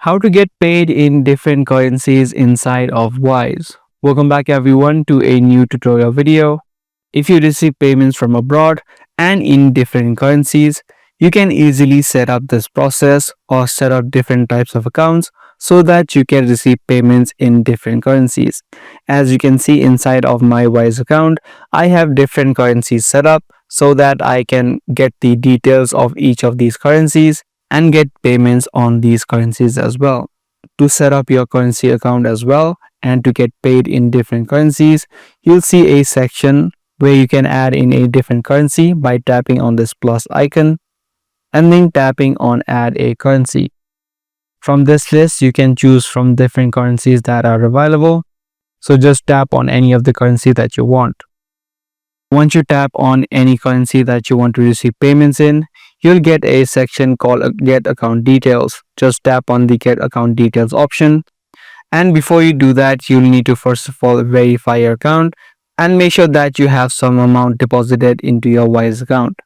How to get paid in different currencies inside of Wise. Welcome back everyone to a new tutorial video. If you receive payments from abroad and in different currencies, you can easily set up this process or set up different types of accounts so that you can receive payments in different currencies. As you can see inside of my Wise account, I have different currencies set up so that I can get the details of each of these currencies and get payments on these currencies as well. To set up your currency account as well and to get paid in different currencies, you'll see a section where you can add in a different currency by tapping on this plus icon and then tapping on add a currency. From this list, you can choose from different currencies that are available. So just tap on any of the currency that you want. Once you tap on any currency that you want to receive payments in, you'll get a section called Get Account Details. Just tap on the Get Account Details option. And before you do that, you'll need to first of all verify your account and make sure that you have some amount deposited into your Wise account.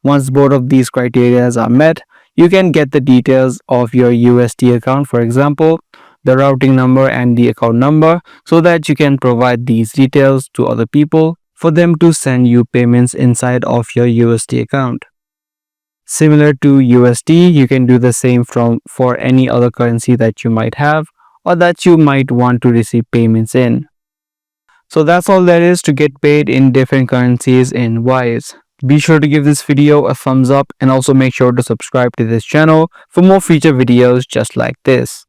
Once both of these criteria are met, you can get the details of your USD account, for example, the routing number and the account number, so that you can provide these details to other people for them to send you payments inside of your USD account. Similar to USD, you can do the same for any other currency that you might have or that you might want to receive payments in. So that's all there is to get paid in different currencies in Wise. Be sure to give this video a thumbs up and also make sure to subscribe to this channel for more future videos just like this.